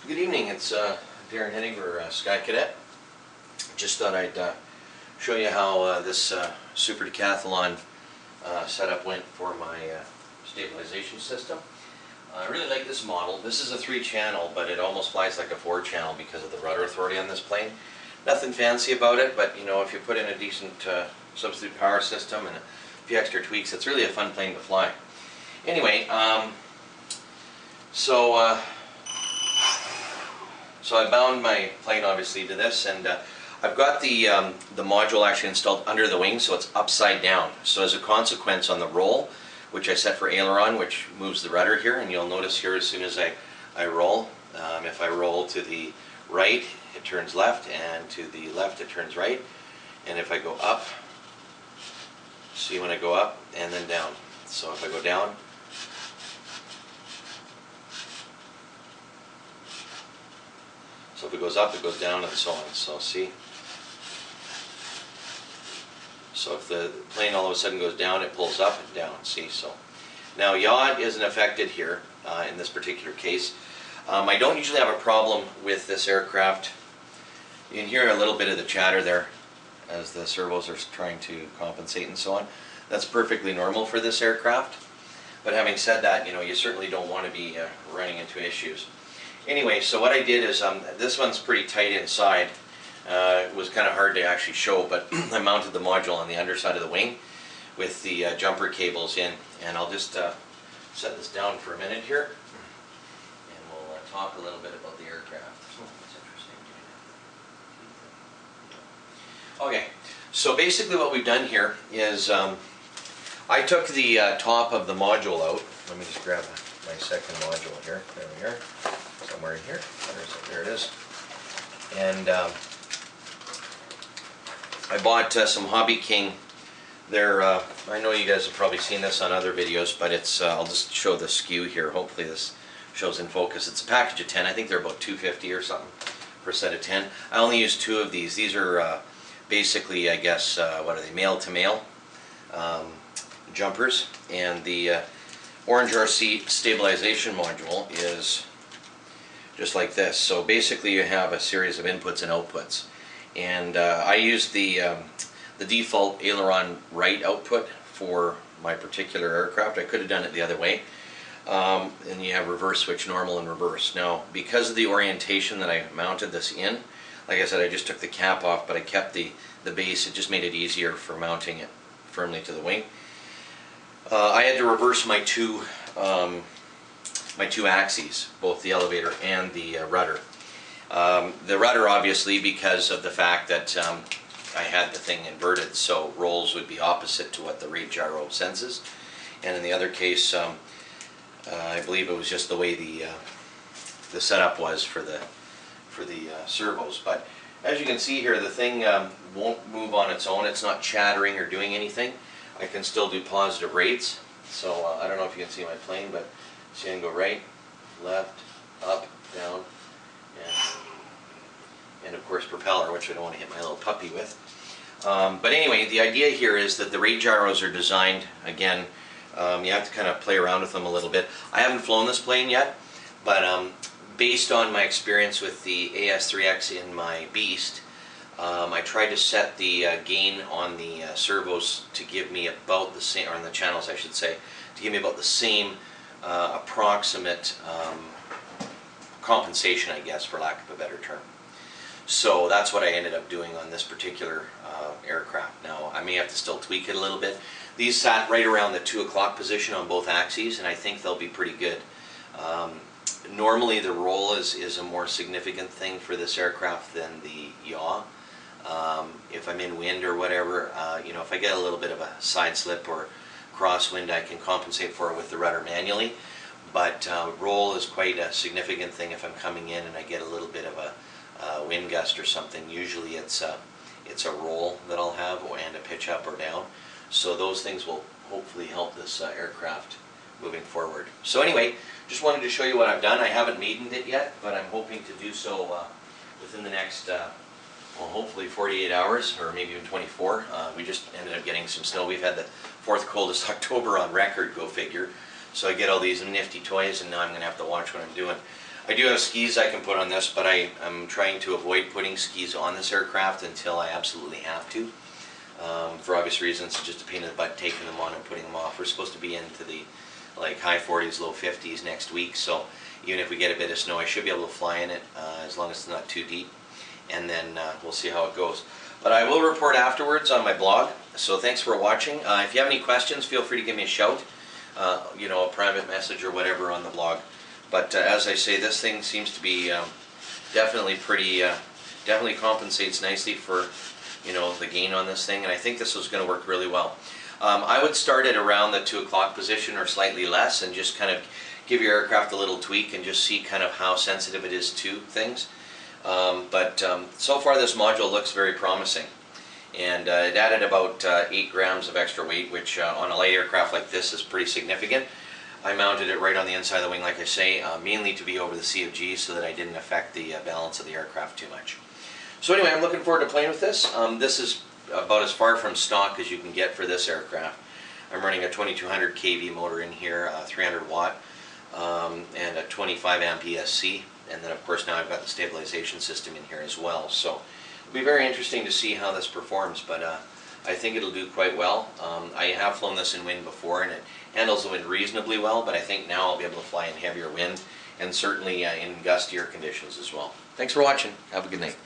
Good evening, it's Darren Henniger, Sky Cadet. Just thought I'd show you how this Super Decathlon setup went for my stabilization system. I really like this model. This is a 3-channel, but it almost flies like a 4-channel because of the rudder authority on this plane. Nothing fancy about it, but you know, if you put in a decent substitute power system and a few extra tweaks, it's really a fun plane to fly. Anyway, so I bound my plane obviously to this, and I've got the module actually installed under the wing, so it's upside down. So as a consequence, on the roll, which I set for aileron, which moves the rudder here, and you'll notice here as soon as I roll, if I roll to the right, it turns left, and to the left it turns right. And if I go up, see when I go up, and then down. So if I go down, so if it goes up, it goes down, and so on. So see? So if the plane all of a sudden goes down, it pulls up and down. See? So now yaw isn't affected here in this particular case. I don't usually have a problem with this aircraft. You can hear a little bit of the chatter there as the servos are trying to compensate and so on. That's perfectly normal for this aircraft. But having said that, you know, you certainly don't want to be running into issues. Anyway, so what I did is, this one's pretty tight inside. It was kind of hard to actually show, but I mounted the module on the underside of the wing with the jumper cables in. And I'll just set this down for a minute here, and we'll talk a little bit about the aircraft. Oh, that's interesting. Okay, so basically what we've done here is I took the top of the module out. Let me just grab my second module here. There we are. Somewhere in here. There it is. And I bought some Hobby King. They're, I know you guys have probably seen this on other videos, but it's, I'll just show the SKU here. Hopefully this shows in focus. It's a package of 10. I think they're about $2.50 or something per set of 10. I only use 2 of these. These are basically, I guess, what are they, male-to-male jumpers. And the Orange RC stabilization module is just like this. So basically you have a series of inputs and outputs. And I use the default aileron right output for my particular aircraft. I could have done it the other way. And you have reverse switch, normal and reverse. Now, because of the orientation that I mounted this in, like I said, I just took the cap off, but I kept the base. It just made it easier for mounting it firmly to the wing. I had to reverse my two axes, both the elevator and the rudder. The rudder, obviously, because of the fact that I had the thing inverted, so rolls would be opposite to what the rate gyro senses. And in the other case, I believe it was just the way the setup was for the servos. But as you can see here, the thing won't move on its own. It's not chattering or doing anything. I can still do positive rates. So I don't know if you can see my plane, but see, I can go right, left, up, down, and of course propeller, which I don't want to hit my little puppy with. But anyway, the idea here is that the rate gyros are designed, again, you have to kind of play around with them a little bit. I haven't flown this plane yet, but based on my experience with the AS3X in my Beast, I tried to set the gain on the servos to give me about the same, or on the channels I should say, to give me about the same approximate compensation, I guess, for lack of a better term. So that's what I ended up doing on this particular aircraft. Now, I may have to still tweak it a little bit. These sat right around the 2 o'clock position on both axes, and I think they'll be pretty good. Normally the roll is a more significant thing for this aircraft than the yaw. If I'm in wind or whatever, you know, if I get a little bit of a side slip or crosswind, I can compensate for it with the rudder manually. But roll is quite a significant thing if I'm coming in and I get a little bit of a wind gust or something. Usually it's a roll that I'll have, and a pitch up or down. So those things will hopefully help this aircraft moving forward. So anyway, just wanted to show you what I've done. I haven't maidened it yet, but I'm hoping to do so within the next well, hopefully 48 hours, or maybe even 24. We just ended up getting some snow. We've had the 4th coldest October on record, go figure. So I get all these nifty toys, and now I'm going to have to watch what I'm doing. I do have skis I can put on this, but I'm trying to avoid putting skis on this aircraft until I absolutely have to. For obvious reasons, it's just a pain in the butt taking them on and putting them off. We're supposed to be into the like high 40s, low 50s next week, so even if we get a bit of snow, I should be able to fly in it as long as it's not too deep, and then we'll see how it goes. But I will report afterwards on my blog, so thanks for watching. If you have any questions, feel free to give me a shout, you know, a private message or whatever on the blog. But as I say, this thing seems to be definitely pretty, definitely compensates nicely for, you know, the gain on this thing, and I think this is going to work really well. I would start it around the 2 o'clock position or slightly less, and just kind of give your aircraft a little tweak and just see kind of how sensitive it is to things. So far this module looks very promising, and it added about 8 grams of extra weight, which on a light aircraft like this is pretty significant. I mounted it right on the inside of the wing, like I say, mainly to be over the C of G so that I didn't affect the balance of the aircraft too much. So anyway, I'm looking forward to playing with this. This is about as far from stock as you can get for this aircraft. I'm running a 2200 kV motor in here, 300 watt, and a 25 amp ESC, and then of course now I've got the stabilization system in here as well. So it'll be very interesting to see how this performs, but I think it'll do quite well. I have flown this in wind before, and it handles the wind reasonably well, but I think now I'll be able to fly in heavier wind, and certainly in gustier conditions as well. Thanks for watching. Have a good night.